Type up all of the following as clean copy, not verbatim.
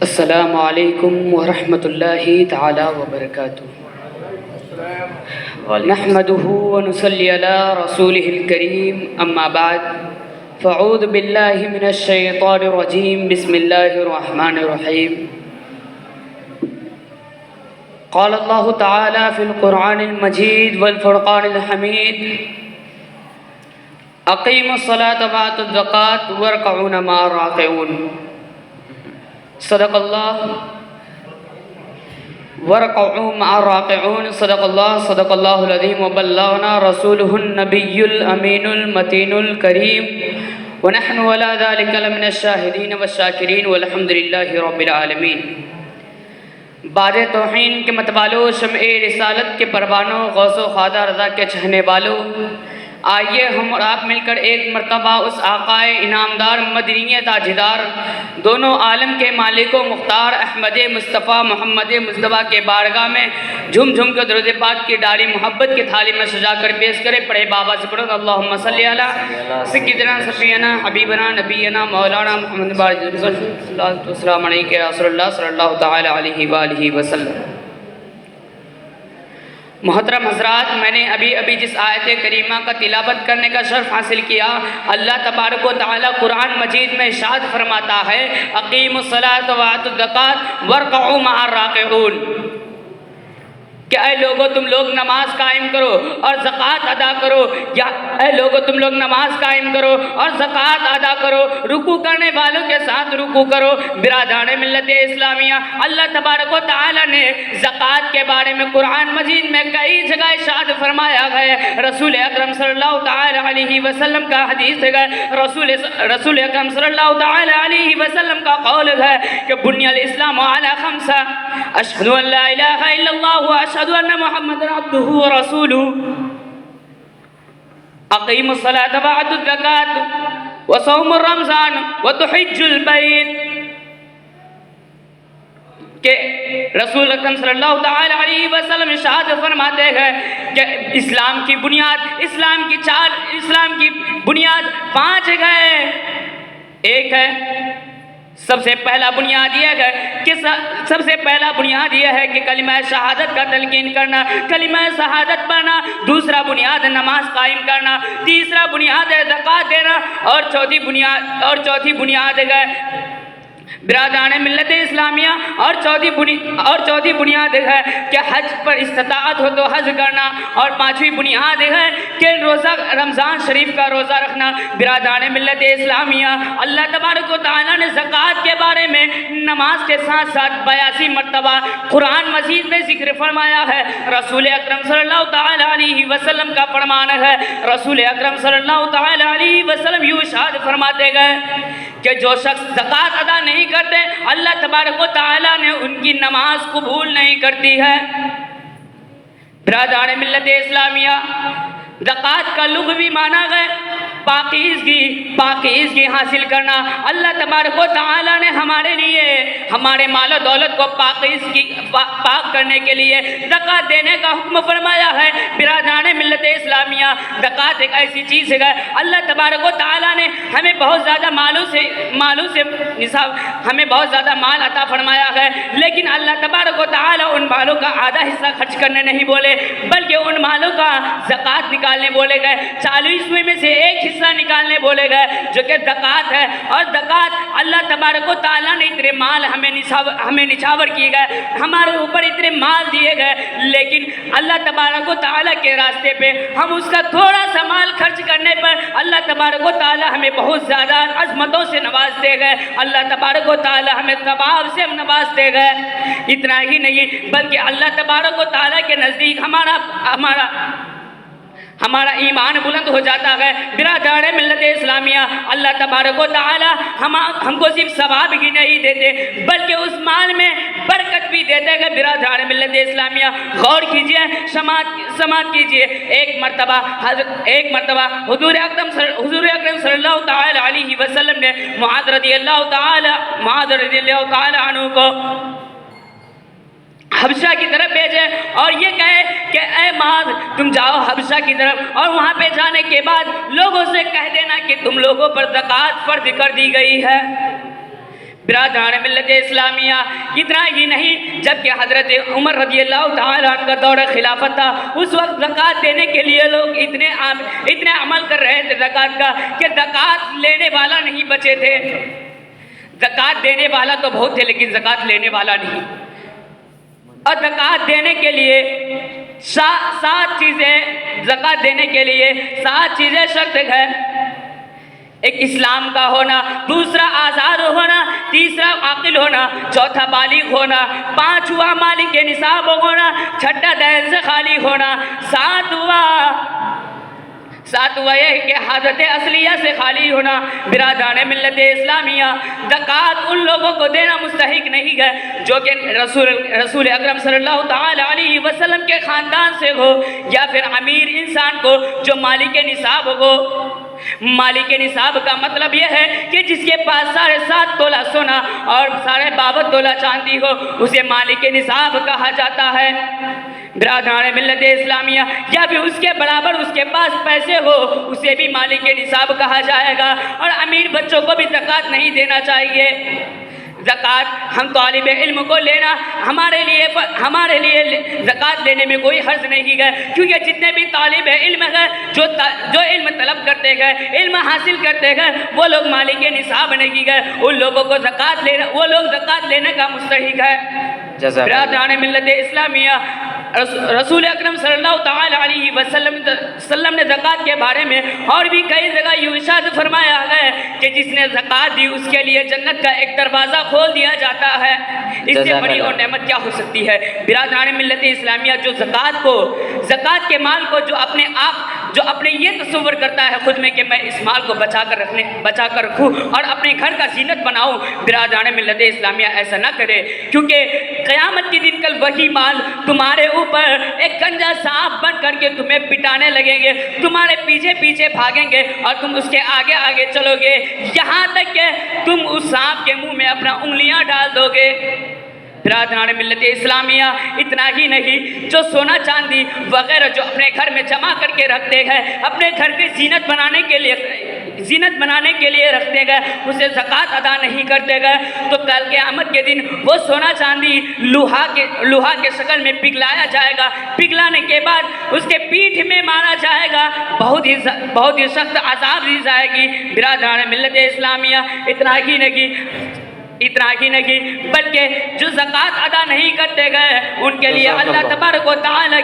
السلام علیکم ورحمۃ اللہ تعالی وبرکاتہ۔ نحمده ونصلی علی رسولہ الکریم، اما بعد فاعوذ باللہ من الشیطان الرجیم، بسم اللہ الرحمن الرحیم۔ قال اللہ تعالی فی القرآن المجید والفرقان الحمید، اقیموا الصلاة وآتوا الزکاة وارکعوا مع الراکعون۔ صدق اللہ وارکعوا مع الراکعون۔ صدق اللہ العظیم وبلغنا رسولہ النبی الامین المتین الکریم، ونحن علی ذلک لمن الشاہدین والشاکرین والحمد للہ رب العالمین۔ باد توہین کے متوالو، شمع رسالت کے پروانوں، غوث و خواجہ رضا کے چہنے والوں، آئیے ہم اور آپ مل کر ایک مرتبہ اس آقائے انعامدار مدنی تاجدار، دونوں عالم کے مالک و مختار احمد مصطفیٰ محمد مصطفیٰ کے بارگاہ میں جھم جھم کے درود پاک کی ڈالی محبت کی تھالی میں سجا کر پیش کرے۔ پڑھے بابا سے پڑھو، اللہم صلی علی سیدنا شفیعنا حبیبنا نبینا مولانا محمد بارک صلی اللہ وسلم علیہ یا رسول اللہ صلی اللہ تعالی علیہ وآلہ وسلم۔ محترم حضرات، میں نے ابھی جس آیت کریمہ کا تلاوت کرنے کا شرف حاصل کیا، اللہ تبارک و تعالی قرآن مجید میں ارشاد فرماتا ہے، اقیموا الصلاۃ وآتوا الزکاۃ وارکعوا مع الراکعون، کہ اے لوگو تم لوگ نماز قائم کرو اور زکوٰۃ ادا کرو، یا اے لوگو تم لوگ نماز قائم کرو اور زکوٰۃ ادا کرو، رکوع کرنے والوں کے ساتھ رکوع کرو۔ برادران ملت اسلامیہ، اللہ تبارک و تعالی نے زکوٰۃ کے بارے میں قرآن مجید میں کئی جگہ ارشاد فرمایا ہے۔ رسول اکرم صلی اللہ تعالی علیہ وسلم کا حدیث ہے، رسول اکرم صلی اللہ تعالی علیہ وسلم کا قول ہے کہ بنی الاسلام علی خمسہ، اشہد ان لا الہ الا اللہ واشہد ان محمد عبدہ ورسولہ، اقیموا الصلاۃ وآتوا الزکاۃ وصوموا رمضان وتحجوا البیت، کہ رسول اکرم صلی اللہ تعالی علیہ وسلم ارشاد فرماتے ہیں کہ اسلام کی بنیاد 5 ہے۔ ایک ہے، سب سے پہلا بنیاد یہ ہے کہ کلمہ شہادت کا تلقین کرنا، کلمہ شہادت پڑھنا۔ دوسرا بنیاد نماز قائم کرنا، تیسرا بنیاد ہے زکوٰۃ دینا، اور چوتھی بنیاد ہے برادران ملت اسلامیہ، اور چوتھی بنیاد ہے کہ حج پر استطاعت ہو تو حج کرنا، اور 5ویں بنیاد ہے کہ رمضان شریف کا روزہ رکھنا۔ برادران ملت اسلامیہ، اللہ تبارک و تعالیٰ نے زکوٰۃ کے بارے میں نماز کے ساتھ ساتھ 82 مرتبہ قرآن مجید میں ذکر فرمایا ہے۔ رسول اکرم صلی اللہ تعالی علیہ وسلم کا فرمان ہے، رسول اکرم صلی اللہ تعالی علیہ وسلم یوں ارشاد فرماتے گئے کہ جو شخص زکوٰۃ ادا نہیں کرتے، اللہ تبارک و تعالیٰ نے ان کی نماز قبول نہیں کرتی ہے۔ برادران ملت اسلامیہ، زکوٰۃ کا لغوی معنی ہے پاکیزگی حاصل کرنا۔ اللہ تبارک و تعالیٰ نے ہمارے لیے ہمارے مال و دولت کو پاک کرنے کے لیے زکوٰۃ دینے کا حکم فرمایا ہے۔ برادران ملت اسلامیہ، زکوٰۃ ایک ایسی چیز ہے، اللہ تبارک و تعالیٰ نے ہمیں بہت زیادہ ہمیں بہت زیادہ مال عطا فرمایا ہے، لیکن اللہ تبارک و تعالیٰ ان مالوں کا آدھا حصہ خرچ کرنے نہیں بولے، بلکہ ان مالوں کا زکوٰۃ نکالنے بولے گئے۔ 40ویں میں سے ایک حصہ نکالنے بولے گئے، جو کہ زکوٰۃ ہے۔ اور زکوٰۃ اللہ تبارک و تعالیٰ نے اتنے مال ہمیں نچھاور کیے گئے، ہمارے اوپر اتنے مال دیے گئے، لیکن اللہ تبارک و تعالیٰ کے راستے پہ ہم اس کا تھوڑا سا مال خرچ کرنے پر اللہ تبارک و تعالیٰ ہمیں بہت زیادہ عظمتوں سے نوازتے گئے، اللہ تبارک و تعالیٰ ہمیں ثواب سے نوازتے گئے۔ اتنا ہی نہیں، بلکہ اللہ تبارک و تعالیٰ کے نزدیک ہمارا ایمان بلند ہو جاتا ہے۔ برادران ملت اسلامیہ، اللہ تبارک و تعالیٰ ہم کو صرف ثواب ہی نہیں دیتے، بلکہ اس مال میں برکت بھی دیتے ہیں۔ برادران ملت اسلامیہ، غور کیجئے، سماعت کیجئے۔ ایک مرتبہ حضور اکرم صلی اللہ تعالی علیہ وسلم نے معاذ رضی اللہ تعالی عنہ کو حبشہ کی طرف بھیجے اور یہ کہے کہ اے معاذ تم جاؤ حبشہ کی طرف، اور وہاں پہ جانے کے بعد لوگوں سے کہہ دینا کہ تم لوگوں پر زکوٰۃ فرض کر دی گئی ہے۔ برادران ملت اسلامیہ اتنا ہی نہیں، جبکہ حضرت عمر رضی اللہ تعالیٰ عنہ کا دور خلافت تھا، اس وقت زکوٰۃ دینے کے لیے لوگ اتنے عمل کر رہے تھے زکوٰۃ کا کہ زکوٰۃ لینے والا نہیں بچے تھے۔ زکوٰۃ دینے والا تو بہت تھے لیکن زکوٰۃ لینے والا نہیں۔ اور زکوٰۃ دینے کے لیے سات چیزیں، زکوٰۃ دینے کے لیے 7 چیزیں شرط ہے۔ ایک اسلام کا ہونا، دوسرا آزاد ہونا، تیسرا عاقل ہونا، چوتھا بالغ ہونا، پانچواں مالک نصاب ہونا، چھٹا دین سے خالی ہونا، ساتواں یہ کہ حاجت اصلیہ سے خالی ہونا۔ برادران ملت اسلامیہ، زکوٰۃ ان لوگوں کو دینا مستحق نہیں ہے جو کہ رسول اکرم صلی اللہ تعالی علیہ وسلم کے خاندان سے ہو، یا پھر امیر انسان کو جو مالک نصاب ہو۔ مالک نصاب کا مطلب یہ ہے کہ جس کے پاس 7.5 تولہ سونا اور 52.5 تولہ چاندی ہو، اسے مالک نصاب کہا جاتا ہے۔ برادران ملت اسلامیہ، یا پھر اس کے برابر اس کے پاس پیسے ہو، اسے بھی مالک نصاب کہا جائے گا۔ اور امیر بچوں کو بھی زکوٰۃ نہیں دینا چاہیے۔ زکوٰۃ ہم طالب علم کو لینا ہمارے لیے زکوٰۃ لینے میں کوئی حرج نہیں ہے، کیونکہ جتنے بھی طالب علم ہیں جو علم طلب کرتے ہیں، علم حاصل کرتے ہیں، وہ لوگ مالک نصاب نہیں ہے، ان لوگوں کو وہ لوگ زکوٰۃ لینے کا مستحق ہے۔ برادران ملت اسلامیہ، رسول اکرم صلی اللہ تعالی علیہ وسلم نے زکوٰۃ کے بارے میں اور بھی کئی جگہ یہ ارشاد فرمایا ہے کہ جس نے زکوٰۃ دی اس کے لیے جنت کا ایک دروازہ کھول دیا جاتا ہے۔ اس سے بڑی اور نعمت کیا ہو سکتی ہے؟ برادران ملت اسلامیہ، جو زکوٰۃ کے مال کو جو اپنے یہ تصور کرتا ہے خود میں کہ میں اس مال کو بچا کر رکھوں اور اپنے گھر کا زینت بناؤں، برادران ملت اسلامیہ ایسا نہ کرے، کیونکہ قیامت کے دن کل وہی مال تمہارے اوپر ایک گنجا سانپ بن کر کے تمہیں پٹانے لگیں گے، تمہارے پیچھے پیچھے بھاگیں گے اور تم اس کے آگے آگے چلو گے، یہاں تک کہ تم اس سانپ کے منہ میں اپنا انگلیاں ڈال دو گے۔ برادران ملت اسلامیہ، اتنا ہی نہیں، جو سونا چاندی وغیرہ جو اپنے گھر میں جمع کر کے رکھتے ہیں، اپنے گھر کی زینت بنانے کے لیے رکھتے گئے، اسے زکوٰۃ ادا نہیں کرتے گئے، تو کل قیامت کے دن وہ سونا چاندی لوہا کے شکل میں پگھلایا جائے گا، پگھلانے کے بعد اس کے پیٹھ میں مارا جائے گا، بہت ہی سخت عذاب دی جائے گی۔ برادران ملت اسلامیہ، اتنا ہی نہیں بلکہ جو زکوٰۃ ادا نہیں کرتے گئے ان کے لیے اللہ تبارک و تعالیٰ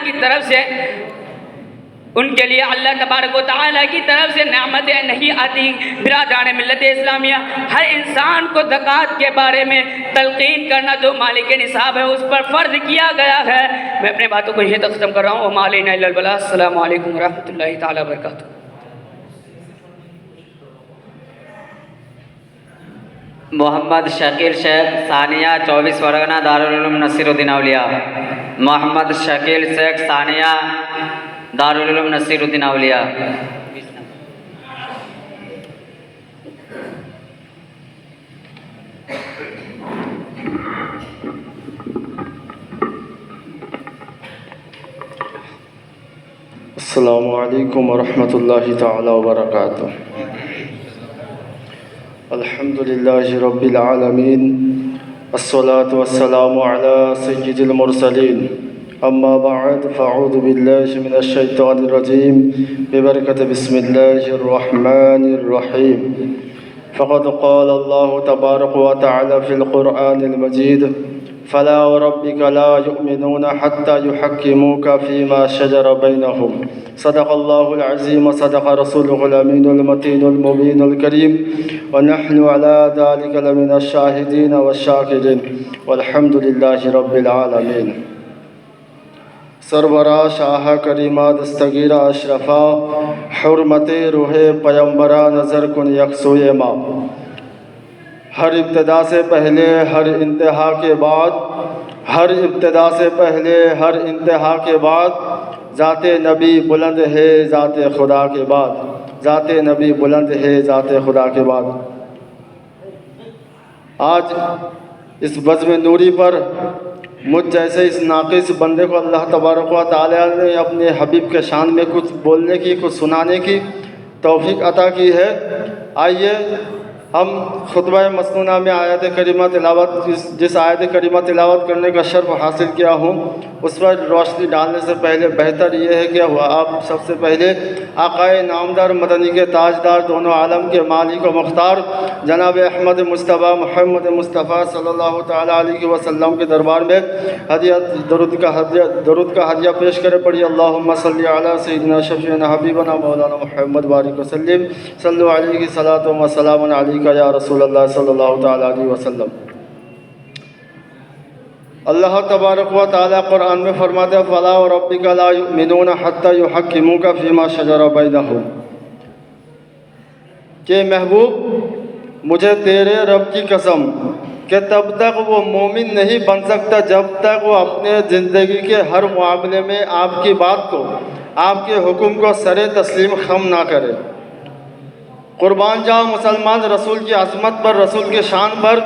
کی طرف سے نعمتیں نہیں آتی۔ برادران ملت اسلامیہ، ہر انسان کو زکوٰۃ کے بارے میں تلقین کرنا جو مالک نصاب ہے اس پر فرض کیا گیا ہے۔ میں اپنے باتوں کو یہ ختم کر رہا ہوں۔ وما علینا الا البلاغ۔ السلام علیکم ورحمۃ اللہ تعالیٰ وبرکاتہ۔ محمد شکیل شیخ ثانیہ 24 پرگنہ دارالعلوم نصیر الدین اولیاء۔ محمد شکیل شیخ ثانیہ دارالعلوم نصیر الدین اولیاء۔ السلام علیکم ورحمۃ اللہ تعالی وبرکاتہ۔ الحمد للہ رب العالمین، الصلاة والسلام علی سید المرسلین، اما بعد فاعوذ باللہ من الشیطان الرجیم ببرکۃ بسم اللہ الرحمن الرحیم۔ فقد قال اللہ تبارک وتعالی فی القرآن المجید، فلا وربک لا یؤمنون حتی یحکموک فیما شجر بینہم۔ صدق اللہ العظیم وصدق رسولہ الامین المتین المبین الکریم، ونحن على ذلك لمن الشاہدین والشاکرین، والحمد للہ رب العالمین۔ سربراہ شاہ کریمہ دستگیرہ اشرفا، حرمت روح پیمبرہ نظر کن یکسوئے ماں۔ ہر ابتدا سے پہلے ہر انتہا کے بعد، ہر ابتدا سے پہلے ہر انتہا کے بعد، ذات نبی بلند ہے ذات خدا کے بعد، ذات نبی بلند ہے ذات خدا کے بعد۔ آج اس بزم نوری پر مجھ جیسے اس ناقص بندے کو اللہ تبارک و تعالیٰ نے اپنے حبیب کے شان میں کچھ بولنے کی، کچھ سنانے کی توفیق عطا کی ہے۔ آئیے ہم خطبہ مسنونہ میں آیت کریمہ تلاوت جس آیت کریمہ تلاوت کرنے کا شرف حاصل کیا ہوں اس پر روشنی ڈالنے سے پہلے بہتر یہ ہے کہ آپ سب سے پہلے آقائے نامدار مدنی کے تاجدار دونوں عالم کے مالک و مختار جناب احمد مصطفیٰ محمد مصطفیٰ صلی اللہ تعالیٰ علیہ وسلم کے دربار میں درود کا ہدیہ پیش کرے پڑھی اللہم صلی علی سیدنا شفیعنا حبیبنا مولانا محمد بارک وسلم صلو علیہ صلاۃ و سلام علیکہ یا رسول اللہ صلی اللہ تعالیٰ علیہ وسلم۔ اللہ تبارک و تعالیٰ قرآن میں فرماتے ہیں فَلَا وَرَبِّكَ لَا يُؤْمِنُونَ حَتَّى يُحَكِّمُوكَ فِي مَا شَجَرَ بَيْنَهُمْ، کہ محبوب مجھے تیرے رب کی قسم کہ تب تک وہ مومن نہیں بن سکتا جب تک وہ اپنے زندگی کے ہر معاملے میں آپ کی بات کو، آپ کے حکم کو سر تسلیم خم نہ کرے۔ قربان جاؤ مسلمان رسول کی عظمت پر، رسول کی شان پر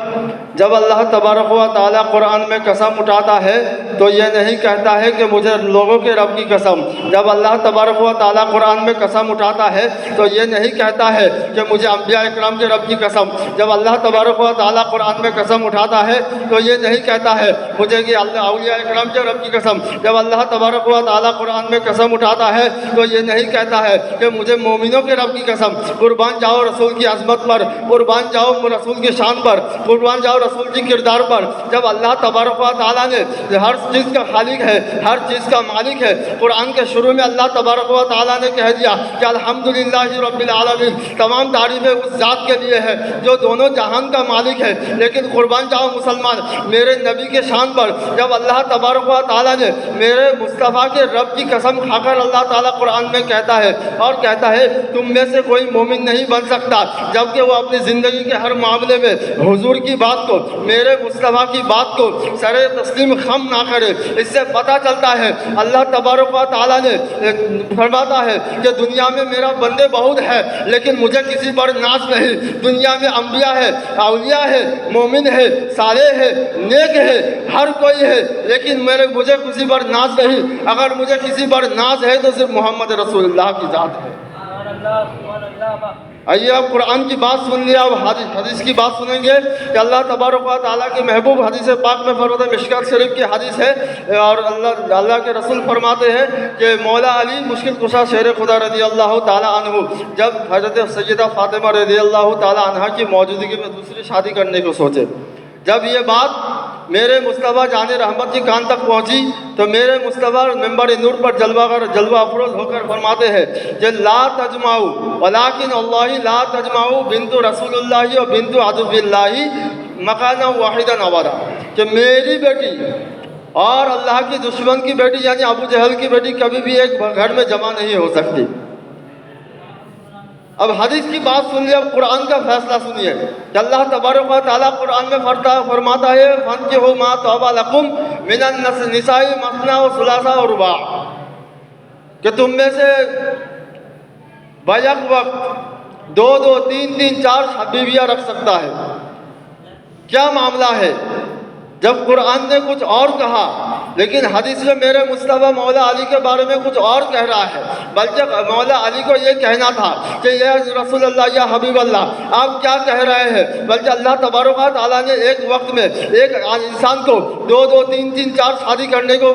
جب اللہ تبارک و تعالیٰ قرآن میں قسم اٹھاتا ہے تو یہ نہیں کہتا ہے کہ مجھے لوگوں کے رب کی قسم۔ جب اللہ تبارک و تعالیٰ قرآن میں قسم اٹھاتا ہے تو یہ نہیں کہتا ہے کہ مجھے انبیاء اکرام کے رب کی قسم۔ جب اللہ تبارک و تعالیٰ قرآن میں قسم اٹھاتا ہے تو یہ نہیں کہتا ہے مجھے کہ اولیاء اکرام کے رب کی قسم۔ جب اللہ تبارک و تعالیٰ قرآن میں قسم اٹھاتا ہے تو یہ نہیں کہتا ہے کہ مجھے مومنوں کے رب کی قسم۔ قربان جاؤ رسول کی عظمت پر، قربان جاؤ رسول کی شان پر، قربان جاؤ رسول کی کردار پر۔ جب اللہ تبارک و تعالیٰ نے ہر چیز کا خالق ہے، ہر چیز کا مالک ہے، قرآن کے شروع میں اللہ تبارک و تعالیٰ نے کہہ دیا کہ الحمدللہ رب العالمین، تمام تعریفیں اس ذات کے لیے ہے جو دونوں جہان کا مالک ہے۔ لیکن قربان جاؤ مسلمان میرے نبی کے شان پر جب اللہ تبارک و تعالیٰ نے میرے مصطفیٰ کے رب کی قسم کھا کر اللہ تعالیٰ قرآن میں کہتا ہے اور کہتا ہے تم میں سے کوئی مومن نہیں بن سکتا جبکہ وہ اپنی زندگی کے ہر معاملے میں حضور کی بات کو، میرے مصطفیٰ کی بات کو سر تسلیم خم نہ کرے۔ اس سے پتہ چلتا ہے اللہ تبارک و تعالیٰ نے فرماتا ہے کہ دنیا میں میرا بندے بہت ہے لیکن مجھے کسی پر ناز نہیں۔ دنیا میں انبیاء ہے، اولیاء ہے، مومن ہے، صالح ہے، نیک ہے، ہر کوئی ہے، لیکن مجھے کسی پر ناز نہیں۔ اگر مجھے کسی پر ناز ہے تو صرف محمد رسول اللہ کی ذات ہے۔ آئیے اب قرآن کی بات سن لیا، اب حدیث کی بات سنیں گے کہ اللہ تبارک و تعالیٰ کے محبوب حدیث پاک میں فرماتے ہیں، مشکات شریف کی حدیث ہے اور اللہ کے رسول فرماتے ہیں کہ مولا علی مشکل کشا شیر خدا رضی اللہ تعالیٰ عنہ جب حضرت سیدہ فاطمہ رضی اللہ تعالیٰ عنہ کی موجودگی میں دوسری شادی کرنے کو سوچے، جب یہ بات میرے مصطفیٰ جان رحمت کی کان تک پہنچی تو میرے مصطفیٰ ممبر نور پر جلوہ افروز ہو کر فرماتے ہیں کہ لا تجمعوا ولیکن اللہ لا تجمعوا بنت رسول اللہ و بنت عدو اللہ مکانا واحدا ابدا، کہ میری بیٹی اور اللہ کی دشمن کی بیٹی یعنی ابو جہل کی بیٹی کبھی بھی ایک گھر میں جمع نہیں ہو سکتی۔ اب حدیث کی بات سنیے، اب قرآن کا فیصلہ سنیے کہ اللہ تبارک و تعالیٰ قرآن میں فرماتا ہے فَانكِحُوا مَا طَابَ لَكُم مِّنَ النِّسَاءِ مَثْنَىٰ وَثُلَاثَ وَرُبَاعَ، کہ تم میں سے بیک وقت دو دو تین تین چار بیویاں رکھ سکتا ہے۔ کیا معاملہ ہے؟ جب قرآن نے کچھ اور کہا لیکن حدیث میں میرے مصطفیٰ مولا علی کے بارے میں کچھ اور کہہ رہا ہے، بلکہ مولا علی کو یہ کہنا تھا کہ یا رسول اللہ یا حبیب اللہ آپ کیا کہہ رہے ہیں، بلکہ اللہ تبارک و تعالیٰ نے ایک وقت میں ایک انسان کو دو دو تین تین چار شادی کرنے کو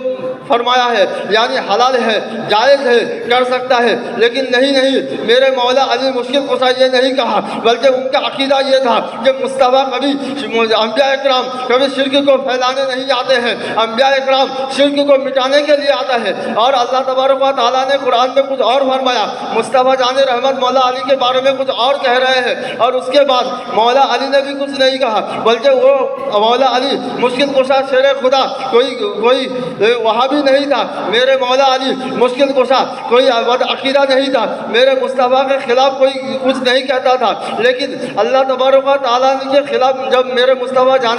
فرمایا ہے، یعنی حلال ہے، جائز ہے، کر سکتا ہے، لیکن نہیں میرے مولا علی مشکل کشا یہ نہیں کہا، بلکہ ان کا عقیدہ یہ تھا کہ مصطفیٰ کبھی انبیاء اکرام کبھی شرک کو پھیلانے نہیں آتے ہیں، انبیاء اکرام شرک کو مٹانے کے لیے آتا ہے۔ اور اللہ تبارک و تعالیٰ نے قرآن میں کچھ اور فرمایا، مصطفیٰ جان رحمت مولا علی کے بارے میں کچھ اور کہہ رہے ہیں، اور اس کے بعد مولا علی نے بھی کچھ نہیں کہا، بلکہ وہ مولا علی مشکل کشا شیر خدا کوئی وہاں بھی نہیں تھا، میرے مولا علی مشکل کشا کوئی عقیدہ نہیں تھا، میرے مصطفیٰ کے خلاف کوئی کچھ نہیں کہتا تھا، لیکن اللہ تبارک و تعالیٰ کے خلاف جب میرے مصطفیٰ جان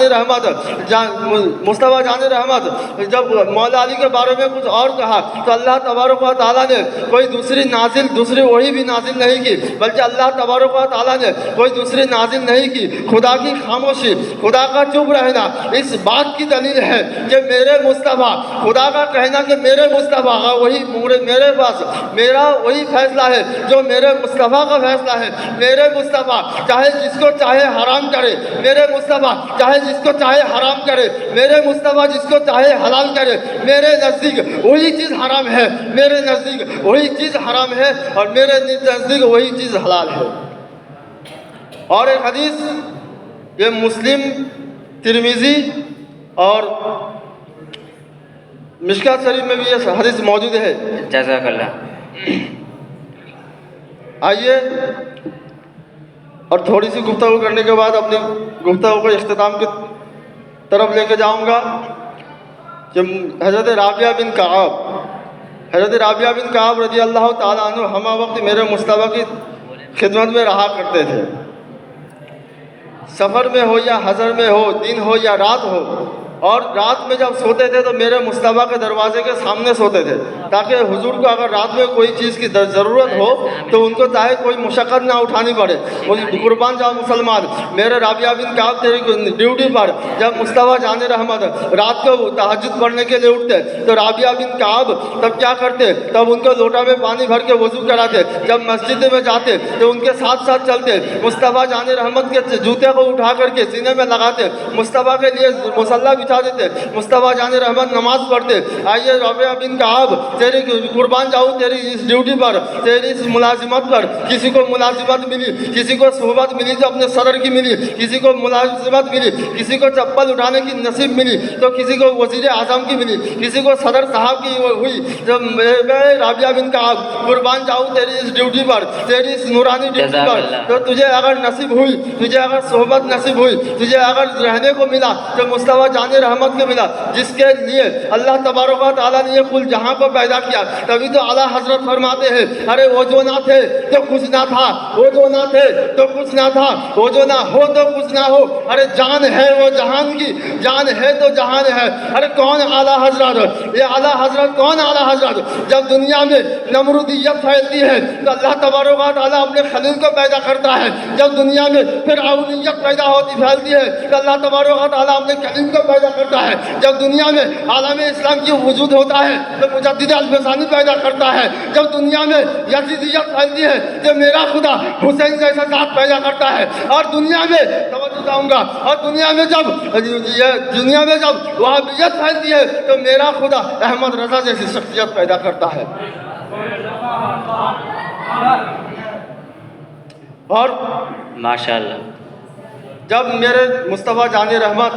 رحمت جب مولا علی کے بارے میں کچھ اور کہا تو اللہ تبارک و تعالیٰ نے کوئی دوسری وحی بھی نازل نہیں کی، بلکہ اللہ تبارک و تعالیٰ نے کوئی دوسری نازل نہیں کی۔ خدا کی خاموشی، خدا کا چپ رہنا اس بات کی دلیل ہے کہ میرے مصطفیٰ خدا کا کہنا کہ میرے مصطفیٰ کا وہی میرے پاس میرا وہی فیصلہ ہے جو میرے مصطفیٰ کا فیصلہ ہے. میرے مصطفیٰ چاہے جس کو چاہے حرام کرے, میرے مصطفیٰ چاہے جس کو چاہے حرام کرے, میرے مصطفیٰ جس کو چاہے حلال کرے. میرے نزدیک وہی چیز حرام ہے, میرے نزدیک وہی چیز حرام ہے, اور میرے نزدیک وہی چیز حلال ہے. اور ایک حدیث یہ مسلم, ترمذی اور مشکات شریف میں بھی یہ حدیث موجود ہے. جزاک اللہ. آئیے اور تھوڑی سی گفتگو کرنے کے بعد اپنی گفتگو کو اختتام کی طرف لے کے جاؤں گا کہ حضرت رابعہ بن کعب رضی اللہ تعالیٰ عنہ ہمہ وقت میرے مصطفیٰ کی خدمت میں رہا کرتے تھے. سفر میں ہو یا حضر میں ہو, دن ہو یا رات ہو, اور رات میں جب سوتے تھے تو میرے مصطفیٰ کے دروازے کے سامنے سوتے تھے, تاکہ حضور کو اگر رات میں کوئی چیز کی ضرورت ہو تو ان کو چاہے کوئی مشقت نہ اٹھانی پڑے. قربان جاؤ مسلمان, میرے رابعہ بن کعب تیری ڈیوٹی پر جب مصطفیٰ جان رحمت رات کو تہجد پڑھنے کے لیے اٹھتے تو رابعہ بن کعب تب کیا کرتے, تب ان کو لوٹا میں پانی بھر کے وضو کراتے. جب مسجد میں جاتے تو ان کے ساتھ ساتھ چلتے. مصطفیٰ جان رحمت کے جوتے کو اٹھا کر کے سینے میں لگاتے, مصطفیٰ کے لیے مصلی بچھا دیتے, مصطفیٰ جان رحمت نماز پڑھتے. آئیے رابعہ بن کعب تیری قربان جاؤں تیری اس ڈیوٹی پر, تیری اس ملازمت پر, کسی کو ملازمت ملی, کسی کو صحبت ملی جو اپنے صدر کی ملی, کسی کو ملازمت ملی, کسی کو چپل اٹھانے کی نصیب ملی تو کسی کو وزیر اعظم کی ملی, کسی کو صدر صاحب کی ہوئی. جب میں رابعہ بن کعب قربان جاؤں تیری اس ڈیوٹی پر, تیری اس نورانی ڈیوٹی پر, تو تجھے اگر نصیب ہوئی, تجھے اگر صحبت نصیب ہوئی, تجھے اگر رہنے کو ملا تو مصطفیٰ جان رحمت کو ملا, جس کے لیے اللہ تبارک و تعالیٰ نے یہ کل جہاں کو پیدا کیا. تبھی تو اعلیٰ حضرت فرماتے ہیں, ارے وہ جو نہ تھے تو کچھ نہ تھا, وہ جو نہ تھے تو کچھ نہ تھا, وہ جو نہ ہو تو کچھ نہ ہو, ارے جان ہے وہ جہان کی, جان ہے تو جہان ہے. ارے کون اعلیٰ حضرت, یہ اعلیٰ حضرت کون اعلیٰ حضرت؟ جب دنیا میں نمرودیت پھیلتی ہے تو اللہ تبارک و تعالیٰ اپنے خلیل کو پیدا کرتا ہے. جب دنیا میں فرعونیت پیدا ہوتی پھیلتی ہے تو اللہ تبارک و تعالیٰ اپنے خلیل کو پیدا کرتا ہے. جب دنیا میں عالم اسلام کی وجود ہوتا ہے تو مجدد الفسانی پیدا کرتا ہے. جب دنیا میں یزیدیت پھیلتی ہے تو میرا خدا حسین جیسا ذات پیدا کرتا ہے. اور دنیا میں توجہ داؤں گا, اور دنیا میں جب وہابیت پھیلتی ہے تو میرا خدا احمد رضا جیسی شخصیت پیدا کرتا ہے. اور ماشاءاللہ جب میرے مصطفیٰ جان رحمت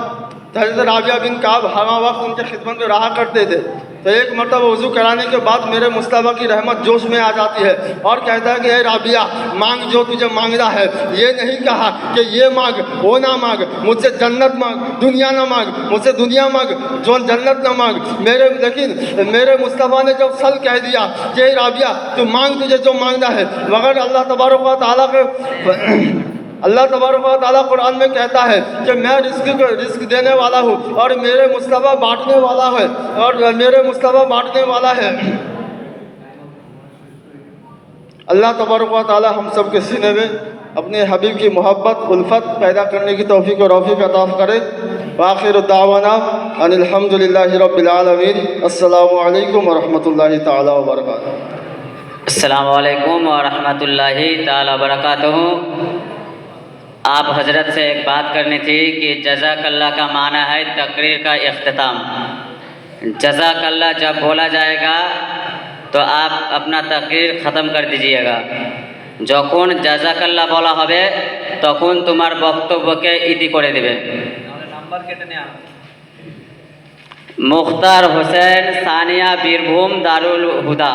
حضرت رابعہ بن کعب ہمہ وقت ان کے خدمت میں رہا کرتے تھے, تو ایک مرتبہ وضو کرانے کے بعد میرے مصطفیٰ کی رحمت جوش میں آ جاتی ہے اور کہتا ہے کہ اے رابعہ مانگ جو تجھے مانگنا ہے. یہ نہیں کہا کہ یہ مانگ وہ نہ مانگ, مجھ سے جنت مانگ, دنیا نہ مانگ, مجھ سے دنیا مانگ جو جنت نہ مانگ. لیکن میرے مصطفیٰ نے جب سل کہہ دیا کہ اے رابعہ تو مانگ, تجھے جو مانگنا ہے, مگر اللہ تبارک و تعالیٰ کے اللہ تبارک و تعالیٰ قرآن میں کہتا ہے کہ میں رزق دینے والا ہوں اور میرے مصطفیٰ بانٹنے والا ہے, اور میرے مصطفیٰ بانٹنے والا ہے. اللہ تبارک و تعالیٰ ہم سب کے سینے میں اپنے حبیب کی محبت الفت پیدا کرنے کی توفیق و توفیق عطا کرے. وآخر دعوانا ان الحمد للہ رب العالمین. السلام علیکم ورحمۃ اللہ تعالیٰ وبرکاتہ. السلام علیکم ورحمۃ اللہ تعالی وبرکاتہ. آپ حضرت سے ایک بات کرنی تھی کہ جزاک اللہ کا معنی ہے تقریر کا اختتام. جزاک اللہ جب بولا جائے گا تو آپ اپنا تقریر ختم کر دیجئے گا. যখন জাযাকাল্লাহ বলা হবে তখন তোমার বক্তব্যকে ইতি করে দেবে. মুখতার হোসেন, সানিয়া, বীরভূম, দারুল হুদা.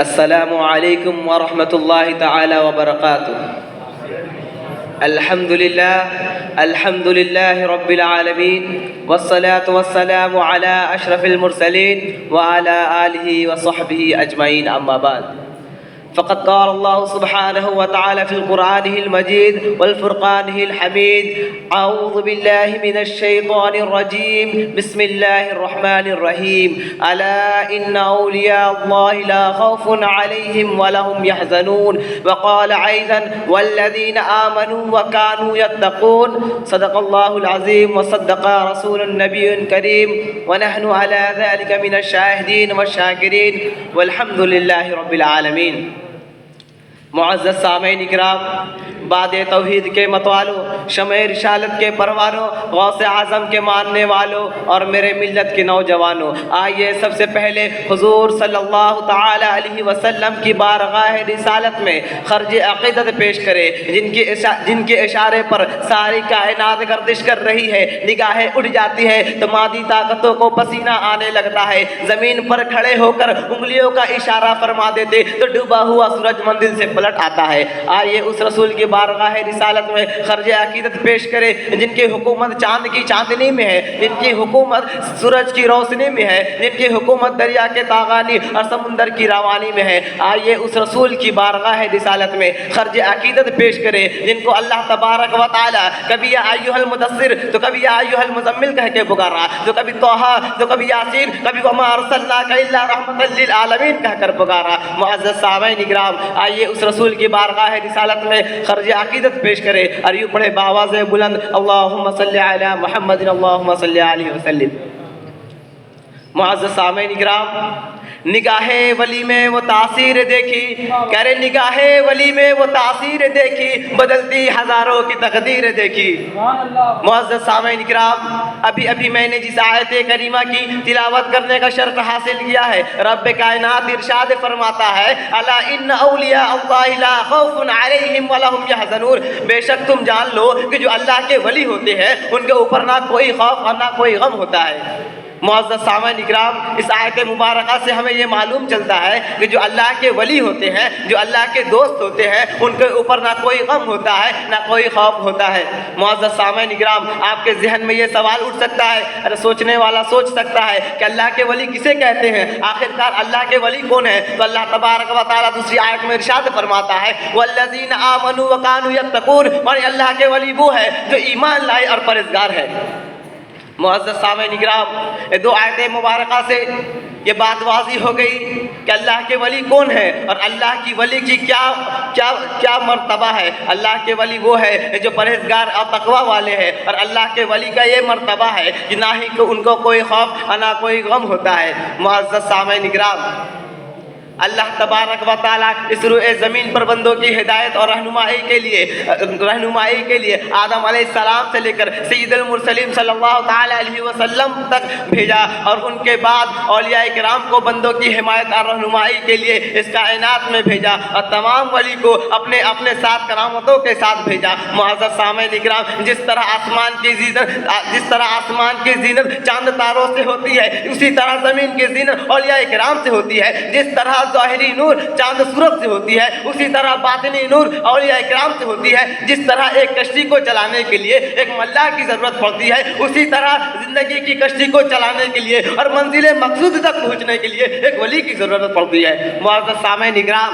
السلام علیکم ورحمۃ اللہ تعالی وبرکاتہ. الحمد لله رب العالمين والصلاة والسلام على أشرف المرسلين وعلى آله وصحبه أجمعين أما بعد فقد قال الله سبحانه وتعالى في القرآن المجيد والفرقان الحميد أعوذ بالله من الشيطان الرجيم بسم الله الرحمن الرحيم ألا إن أولياء الله لا خوف عليهم ولا هم يحزنون وقال أيضا والذين آمنوا وكانوا يتقون صدق الله العظيم وصدق رسول النبي الكريم ونحن على ذلك من الشاهدين والشاكرين والحمد لله رب العالمين. معزز سامعین اکرام، باد توحید کے متوالوں، شمع رسالت کے پروانوں، غوث اعظم کے ماننے والوں اور میرے ملت کے نوجوانوں، آئیے سب سے پہلے حضور صلی اللہ تعالی علیہ وسلم کی بارگاہ رسالت میں خرج عقیدت پیش کرے، جن کے اشارے پر ساری کائنات گردش کر رہی ہے، نگاہیں اٹھ جاتی ہے تو مادی طاقتوں کو پسینہ آنے لگتا ہے، زمین پر کھڑے ہو کر انگلیوں کا اشارہ فرما دیتے تو ڈوبا ہوا سورج منزل سے پلٹ آتا ہے۔ آئیے اس رسول کی بارگاہ رسالت میں خرج عقیدت پیش کرے، جن کی حکومت چاند کی چاندنی میں ہے، جن کی حکومت سورج کی روشنی میں ہے، جن کی حکومت دریا کے تاغانی اور سمندر کی روانی میں ہے۔ آئیے اس رسول کی بارگاہ رسالت میں خرج عقیدت پیش کرے، جن کو اللہ تبارک و تعالی کبھی یا ایھا المدثر تو کبھی یا ایھا المزمل کہہ کے پکارا، تو کبھی طٰہٰ تو کبھی یاسین، کبھی وما ارسلناک الا رحمۃ للعالمین کہہ کر پکارا۔ معزز سامعین اکرام، آئیے اس رسول کی بارگاہ رسالت میں خرج عقیدت پیش کرے اور یوں پڑھے بآواز بلند اللہم صلی علی محمد اللہم صلی علیہ وسلم۔ معزز سامعین اکرام، نگاہ ولی میں وہ تاثیر دیکھی، کہہ رہے نگاہ ولی میں وہ تاثیر دیکھی، بدلتی ہزاروں کی تقدیر دیکھی۔ معزز سامعین اکرام، ابھی میں نے جس آیت کریمہ کی تلاوت کرنے کا شرف حاصل کیا ہے، رب کائنات ارشاد فرماتا ہے الا ان اولیاء اللہ لا خوف علیہم ولا هم يحزنون، بے شک تم جان لو کہ جو اللہ کے ولی ہوتے ہیں ان کے اوپر نہ کوئی خوف اور نہ کوئی غم ہوتا ہے۔ معزز سامعین اکرام، اس آیت مبارکہ سے ہمیں یہ معلوم چلتا ہے کہ جو اللہ کے ولی ہوتے ہیں، جو اللہ کے دوست ہوتے ہیں، ان کے اوپر نہ کوئی غم ہوتا ہے نہ کوئی خوف ہوتا ہے۔ معزز سامعین اکرام، آپ کے ذہن میں یہ سوال اٹھ سکتا ہے، ارے سوچنے والا سوچ سکتا ہے کہ اللہ کے ولی کسے کہتے ہیں، آخرکار اللہ کے ولی کون ہے؟ تو اللہ تبارک و تعالیٰ دوسری آیت میں ارشاد فرماتا ہے والذین آمنوا وکانوا یتقون، اور اللہ کے ولی وہ ہے جو ایمان لائے اور پرہیزگار ہے۔ معزز سامعین اکرام، یہ دو آیتیں مبارکہ سے یہ بات واضح ہو گئی کہ اللہ کے ولی کون ہے اور اللہ کی ولی کی کیا مرتبہ ہے۔ اللہ کے ولی وہ ہے جو پرہیزگار اور تقوی والے ہیں، اور اللہ کے ولی کا یہ مرتبہ ہے کہ نہ ہی ان کو کوئی خوف اور نہ کوئی غم ہوتا ہے۔ معزز سامعین اکرام، اللہ تبارک و تعالیٰ اس روئے زمین پر بندوں کی ہدایت اور رہنمائی کے لیے آدم علیہ السلام سے لے کر سید المرسلین صلی اللہ تعالیٰ علیہ وسلم تک بھیجا، اور ان کے بعد اولیاء کرام کو بندوں کی حمایت اور رہنمائی کے لیے اس کائنات میں بھیجا، اور تمام ولی کو اپنے ساتھ کرامتوں کے ساتھ بھیجا۔ معزز سامعین اکرام، جس طرح آسمان کی زینت چاند تاروں سے ہوتی ہے، اسی طرح زمین کی زینت اولیاء کرام سے ہوتی ہے۔ جس طرح ظاہری نور چاند سورج سے ہوتی ہے، اسی طرح باطنی نور اولیاء کرام سے ہوتی ہے۔ جس طرح ایک کشتی کو چلانے کے لیے ایک ملاح کی ضرورت پڑتی ہے، اسی طرح زندگی کی کشتی کو چلانے کے لیے اور منزل مقصود تک پہنچنے کے لیے ایک ولی کی ضرورت پڑتی ہے۔ معزز سامعین اکرام،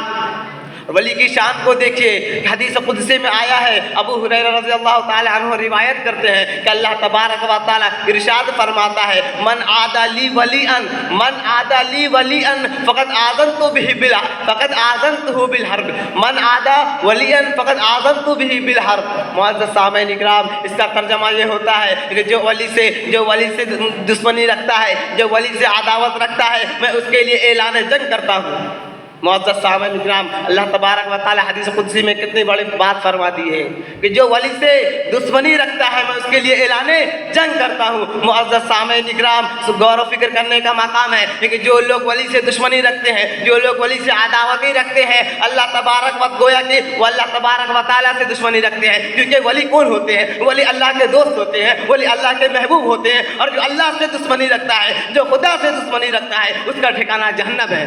ولی کی شان کو دیکھیے، حدیث قدسی میں آیا ہے، ابو ہریرہ رضی اللہ تعالی عنہ روایت کرتے ہیں کہ اللہ تبارک و تعالی ارشاد فرماتا ہے من عادى لي وليا فقد آذنته بالحرب، من عادى وليا فقد آذنته به بالحرب۔ معزز سامعین اکرام، اس کا ترجمہ یہ ہوتا ہے کہ جو ولی سے دشمنی رکھتا ہے، جو ولی سے عداوت رکھتا ہے، میں اس کے لیے اعلان جنگ کرتا ہوں۔ معزز سامعین اکرام، اللہ تبارک و تعالی حدیث قدسی میں کتنی بڑی بات فرما دی ہے کہ جو ولی سے دشمنی رکھتا ہے میں اس کے لیے اعلان جنگ کرتا ہوں۔ معزز سامعین اکرام، غور و فکر کرنے کا مقام ہے کہ جو لوگ ولی سے دشمنی رکھتے ہیں، جو لوگ ولی سے عداوتی رکھتے ہیں، اللہ تبارک و گویا کہ وہ اللہ تبارک و تعالی سے دشمنی رکھتے ہیں، کیونکہ ولی کون ہوتے ہیں؟ ولی اللہ کے دوست ہوتے ہیں، ولی اللہ کے محبوب ہوتے ہیں، اور جو اللہ سے دشمنی رکھتا ہے، جو خدا سے دشمنی رکھتا ہے، اس کا ٹھکانہ جہنم ہے۔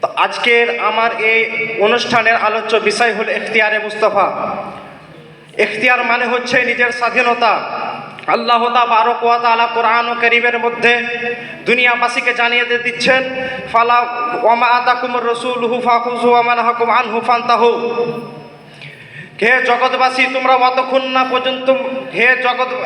তো আজকের আমার এই অনুষ্ঠানের আলোচ্য বিষয় হলো ইখতিয়ারে মুস্তাফা। ইখতিয়ার মানে হচ্ছে নিজের স্বাধীনতা। আল্লাহ তাবারক ওয়া তাআলা কোরআন ও কারীমের মধ্যে দুনিয়াবাসীকে জানিয়ে দিচ্ছেন, ফালা ওয়া মা আতাকুমুর রাসূলু ফাখুযু ওয়া মা নাহাকুম আনহু ফান্তাহু। হে জগৎবাসী, তোমরা অতক্ষণ না পর্যন্ত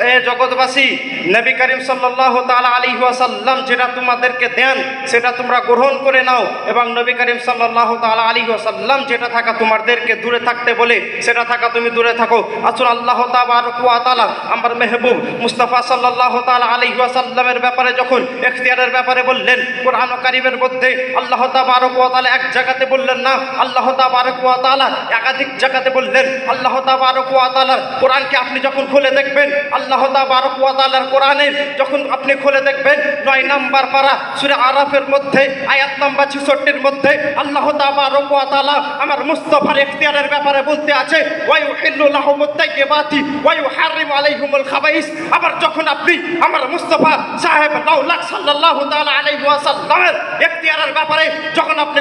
হে জগৎবাসী, নবী করিম সাল্লাল্লাহু তাআলা আলাইহি ওয়াসাল্লাম যেটা তোমাদেরকে দেন সেটা তোমরা গ্রহণ করে নাও, এবং নবী করিম সাল্লাল্লাহু তাআলা আলাইহি ওয়াসাল্লাম যেটা থাকা তোমাদেরকে দূরে থাকতে বলে সেটা থাকা তুমি দূরে থাকো। আসুন আল্লাহ তাবারক ওয়া তাআলা আমার মেহবুব মুস্তাফা সাল্লাল্লাহু তাআলা আলাইহি ওয়াসাল্লামের ব্যাপারে যখন ইখতিয়ারের ব্যাপারে বললেন, কোরআন ও কারীমের মধ্যে আল্লাহ তাবারক ওয়া তাআলা এক জায়গাতে বললেন না, আল্লাহ তাবারক ওয়া তাআলা একাধিক জায়গাতে বললেন। আল্লাহ তাবারক ওয়া তাআলার কোরআনকে আপনি যখন খুলে দেখবেন, আল্লাহ তাবারক ওয়া তাআলার কোরআনের যখন আপনি খুলে দেখবেন ৯ নম্বর পারা সূরা আরাফের মধ্যে আয়াত নম্বর ৬৬ মধ্যে আল্লাহ তাবারক ওয়া তাআলা আমার মুস্তাফার ইখতিয়ারের ব্যাপারে বলতে আছে, ওয়া ইউহিল্লু লাহুমুত তাইয়্যিবাতি ওয়া ইউহাররিমু আলাইহিমুল খাবাইস। আবার যখন আপনি আমার মুস্তাফা সাহেব লাউলাক সাল্লাল্লাহু তাআলা আলাইহি ওয়াসাল্লামের ইখতিয়ারের ব্যাপারে যখন আপনি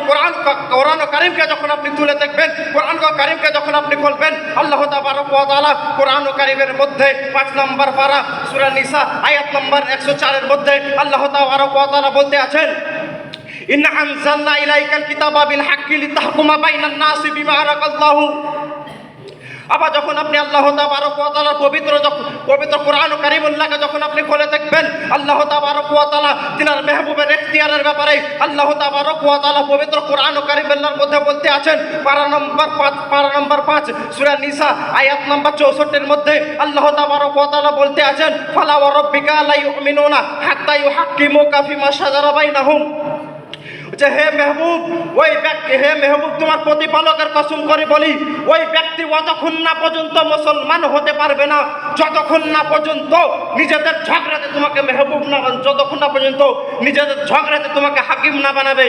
কোরআন ও কারীমকে যখন আপনি তুলে দেখবেন, কোরআন ও কারীমকে যখন আপনি খুলবেন, আল্লাহ তাবারক ওয়া তাআলা কোরআন ও কারীমের মধ্যে ৫ নম্বর পারা সূরা নিসা আয়াত নম্বর ১০৪ এর মধ্যে আল্লাহ তাবারক ওয়া তাআলা বলতে আছেন, ইন্না আনজালনা ইলাইকাল কিতাবা বিল হাক্কি লিতাহকুমা বাইনান নাসি বিমা আরাকাল্লাহু। আবার যখন আপনি আল্লাহ তাবারক ওয়া তাআলার পবিত্র কোরআন ও কারীমুল্লাহকে যখন আপনি খুলে দেখবেন, আল্লাহ তাবারক ওয়া তাআলা তিনার মেহবুবের ইখতিয়ারের ব্যাপারে আল্লাহ তাবারক ওয়া তাআলা পবিত্র কোরআন ও কারীমুল্লাহর মধ্যে বলতে আছেন, পারা নম্বর ৫ সূরা নিসা আয়াত নম্বর ৬৪ এর মধ্যে আল্লাহ তাবারক ওয়া তাআলা বলতে আছেন, ফালা ওয়া রাব্বিকা লা ইউমিনুনা হাত্তা ইউহাক্কিমুকা ফিমা শাজারা বাইনাহুম। যে হে মেহবুব, ওই ব্যক্তি, হে মেহবুব তোমার প্রতিপালকের কসম করে বলি, ওই ব্যক্তি যতক্ষণ না পর্যন্ত মুসলমান হতে পারবে না, যতক্ষণ না পর্যন্ত নিজেদের ঝগড়াতে তোমাকে মেহবুব না, যতক্ষণ না পর্যন্ত নিজেদের ঝগড়াতে তোমাকে হাকিম না বানাবে।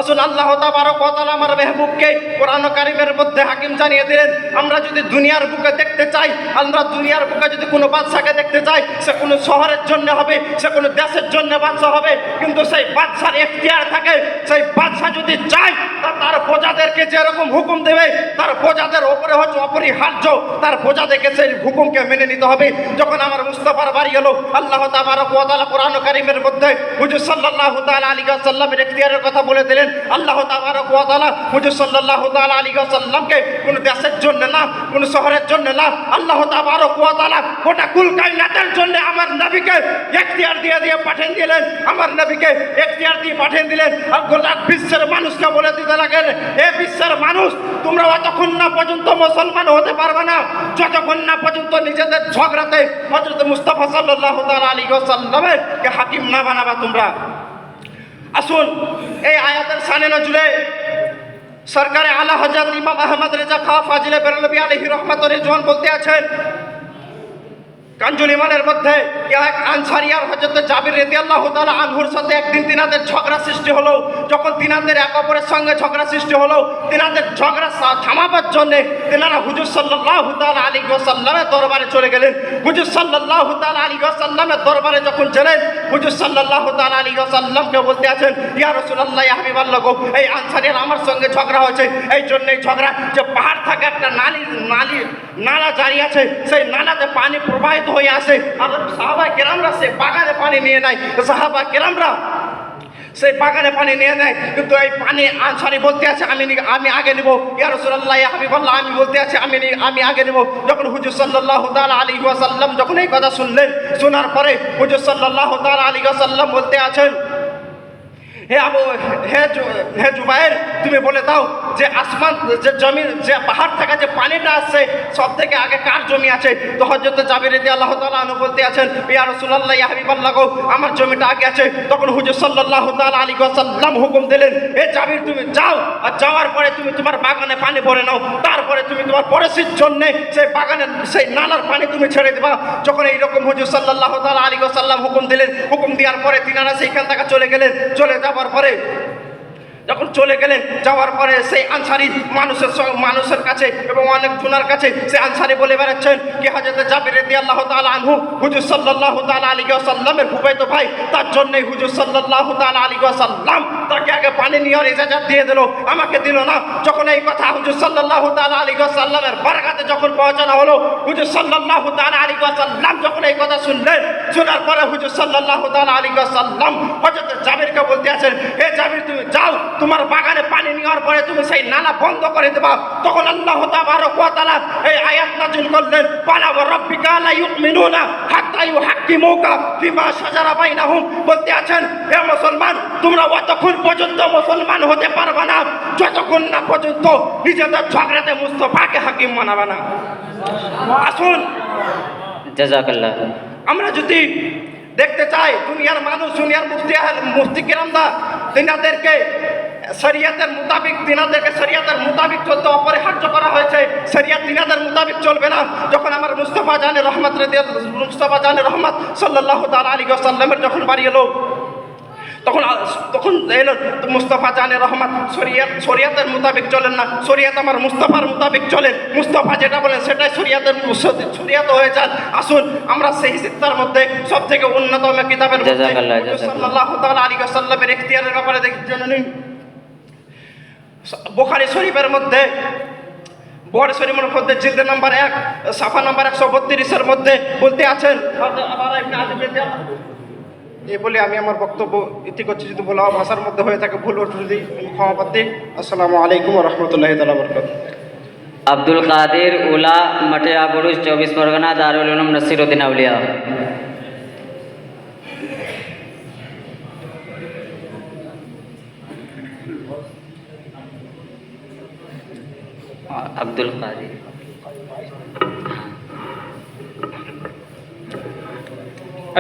আসুন আল্লাহ তাবারক ওয়া তাআলা আমার মেহবুবকে কোরআন ও কারীমের মধ্যে হাকিম জানিয়ে দিলেন। আমরা যদি দুনিয়ার বুকে দেখতে চাই, আমরা দুনিয়ার বুকে যদি কোনো বাদশাকে দেখতে চাই, সে কোনো শহরের জন্য হবে, সে কোনো দেশের জন্য বাদশা হবে, কিন্তু সেই বাদশার ইখতিয়ার থাকে। সেই বাদশা যদি চায় তার প্রজাদেরকে যেরকম হুকুম দেবে, তার প্রজাদের ওপরে হচ্ছে অপরিহার্য, তার প্রজাদেরকে সেই হুকুমকে মেনে নিতে হবে। যখন আমার মুস্তাফার বাড়ি হলো, আল্লাহ তাবারক ওয়া তাআলা কোরআন ও কারীমের মধ্যে হুজুর সাল্লাল্লাহু তাআলা আলাইহি ওয়াসাল্লামের ইখতিয়ারের কথা বলে দিলেন। আল্লাহ তাবারক ওয়া তাআলা হুজুর সাল্লাল্লাহু তাআলা আলাইহি ওয়াসাল্লামকে কোনো দেশের জন্য না, কোনো শহরের জন্য না, আল্লাহ তাবারক ওয়া তাআলা গোটা কুল কায়নাতের জন্য আমার নবীকে ইখতিয়ার দিয়ে পাঠিয়ে দিলেন। আমার নবীকে ইখতিয়ার দিয়ে পাঠিয়ে দিলেন আর গোটা বিশ্বের মানুষকে বলে দিতে লাগলেন, হে বিশ্বের মানুষ, তোমরা অতক্ষণ না পর্যন্ত মুসলমান হতে পারবে না যতক্ষণ না পর্যন্ত নিজেদের ঝগড়াতে হযরত মুস্তাফা সাল্লাল্লাহু তাআলা আলাইহি ওয়াসাল্লামের কে হাকিম না বানাবা তোমরা। আসুন এই আয়াতের শানে নজুলে সরকারে আলা হযরত ইমাম আহমদ রেজা খাঁ ফাজিলে বেরলভী আলাইহি রহমাতুর রিজওয়ান বলতে আছেন, কাঞ্জুল ইমানের মধ্যে এক আনসারী আর হযরত জাবির রাদিয়াল্লাহু তাআলা আনহুর সাথে একদিন তিনাদের ঝগড়া সৃষ্টি হলো। যখন তিনাদের এক অপরের সঙ্গে ঝগড়া সৃষ্টি হলো, তিনাদের ঝগড়া থামাবার জন্য তিনারা হুজুর সাল্লাল্লাহু তাআলা আলাইহি ওয়াসাল্লামের দরবারে চলে গেলেন। হুজুর সাল্লাল্লাহু তাআলা আলাইহি ওয়াসাল্লামের দরবারে যখন গেলেন, হুজুর সাল্লাল্লাহু তাআলা আলাইহি ওয়াসাল্লামকে বলতে আছেন, ইয়া রাসূলুল্লাহ, ইয়া হাবিবাল্লাহ, এই আনসারীর আমার সঙ্গে ঝগড়া হয়েছে, এই জন্যই ঝগড়া যে পাহাড় থেকে একটা নালা জারি আছে, সেই নালাতে পানি প্রবাহিত হয়ে আসে আর সাহাবা কেরামরা সে বাগানে পানি নিয়ে নেয়, সাহাবা কেরামরা সেই বাগানে পানি নিয়ে নেয়, কিন্তু এই পানি আনসারী বলতে আছে আমি আগে নেব, ইয়া রাসূলুল্লাহ, ইয়া হাবিবাল্লাহ, আমি বলতে আছে আমি আগে নেব। যখন হুজুর সাল্লাল্লাহু তাআলা আলাইহি ওয়াসাল্লাম যখন এই কথা শুনলেন, শোনার পরে হুজুর সাল্লাল্লাহু তাআলা আলাইহি ওয়াসাল্লাম বলতে আছেন, হে জুবাইর, তুমি বলে দাও যে আসমান, যে জমিন, যে পাহাড় থেকে যে পানিটা আসছে সব থেকে আগে কার জমি আছে? তো হযরত জাবির রাদিয়াল্লাহু তাআলা আনহু বলতে আছেন, ইয়া রাসূলুল্লাহ, ইয়া হাবিবাল্লাহ, আমার জমিটা আগে আছে। তখন হুজুর সাল্লাল্লাহু তাআলা আলাইহি ওয়াসাল্লাম হুকুম দিলেন, হে জাবির, তুমি যাও, আর যাওয়ার পরে তুমি তোমার বাগানে পানি ভরে নাও, তারপরে তুমি তোমার পড়োশির জন্য সেই বাগানের সেই নালার পানি তুমি ছেড়ে দেবা। যখন এইরকম হুজুর সাল্লাল্লাহু তাআলা আলাইহি ওয়াসাল্লাম হুকুম দিলেন, হুকুম দেওয়ার পরে তিনারা সেইখান থেকে চলে গেলেন। চলে যাওয়ার পরে যখন চলে গেলেন, যাওয়ার পরে সেই আনসারি মানুষের কাছে এবং অনেক জনের কাছে সে আনসারি বলে বেড়াচ্ছেন কি হযরত জাবির রাদিয়াল্লাহু তাআলা আনহু হুজুর সাল্লাল্লাহু তাআলা আলাইহি ওয়াসাল্লামের ফুফাতো ভাই, তার জন্যই হুজুর সাল্লাল্লাহু তাআলা আলাইহি ওয়াসাল্লাম তাকে আগে পানি নেওয়ার ইজাজত দিয়ে দিল, আমাকে দিল না। যখন এই কথা হুজুর সাল্লাল্লাহু তাআলা আলাইহি ওয়াসাল্লামের বারাকাতে যখন পৌঁছানো হলো, হুজুর সাল্লাল্লাহু তাআলা আলাইহি ওয়াসাল্লাম যখন এই কথা শুনলেন, শোনার পরে হুজুর সাল্লাল্লাহু তাআলা আলাইহি ওয়াসাল্লাম হযরত জাবিরকে বলতে আছেন, হে জাবির তুমি যাও, তোমার বাগানে পানি নেওয়ার পরে তুমি সেই নালা বন্ধ করে দেবা। তখন আল্লাহ তাবারক ওয়া তাআলা এই আয়াত নাযিল করলেন, ফালা ওয়া রাব্বিকা লা ইউমিনুনা হাত্তা ইউহাক্কিমুকা ফিমা শাজারা বাইনাহুম। বলতে আছেন, হে মুসলমান, তোমরা অতক্ষণ পর্যন্ত মুসলমান হতে পারবে না যতক্ষণ না পর্যন্ত নিজেদের ঝগড়াতে মুস্তাফাকে হাকিম মানাবে না। আসুন জাযাকাল্লাহ। আমরা যদি দেখতে চাই দুনিয়ার মানুষ, দুনিয়ার মুফতি কিরামদা তিনাদেরকে শরিয়াতের মোতাবিক চলতে অপরিহার্য করা হয়েছে। শরিয়াত তিনাদের মোতাবিক চলবে না। যখন আমার মুস্তাফা জানে রহমত সাল্লাল্লাহু তাআলা আলাইহি ওয়াসাল্লামের যখন বাড়ি এলো, তখন এলো মুস্তাফা জানে রহমত শরিয়াতের মোতাবিক চলেন না, শরিয়াত আমার মুস্তাফার মোতাবিক চলেন। মুস্তাফা যেটা বলেন সেটাই শরিয়াত হয়ে যান। আসুন আমরা সেই সিত্তার মধ্যে সব থেকে অন্যতম কিতাবের সাল্লাল্লাহু তাআলা আলাইহি ওয়াসাল্লামের ইখতিয়ারের ব্যাপারে জেনে নিন। বুখারী শরীফের মধ্যে জিলদ নাম্বার 1 সাফা নাম্বার 132-এর মধ্যে বলতে আছেন, এই বলে আমি আমার বক্তব্য ইতি করছি। যদি বলা ভাষার মধ্যে হয়ে থাকে ভুল যদি ক্ষমা প্রার্থী। আসসালামু আলাইকুম ওয়া রাহমাতুল্লাহি তাআলা ওয়া বারাকাতুহু। আব্দুল কাদের উলা মটিয়া বুরুজ 24 পরগনা, দারুল উলুম নসিরউদ্দিন আউলিয়া। আব্দুল কাদের।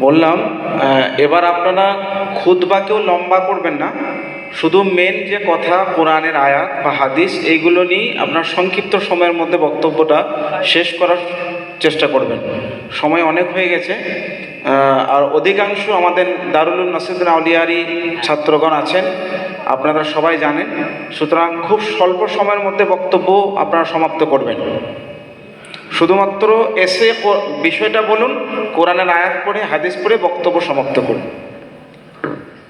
বললাম এবার আপনারা খুতবাকেও লম্বা করবেন না, শুধু মেন যে কথা কোরআনের আয়াত বা হাদিস এইগুলো নিয়ে আপনার সংক্ষিপ্ত সময়ের মধ্যে বক্তব্যটা শেষ করার চেষ্টা করবেন। সময় অনেক হয়ে গেছে, আর অধিকাংশ আমাদের দারুল নসিরুদ্দিন আউলিয়ারই ছাত্রগণ আছেন, আপনারা সবাই জানেন। সুতরাং খুব স্বল্প সময়ের মধ্যে বক্তব্য আপনারা সমাপ্ত করবেন। শুধুমাত্র এসে বিষয়টা বলুন, কোরআনের আয়াত পড়ে হাদিস পড়ে বক্তব্য সমাপ্ত করুন।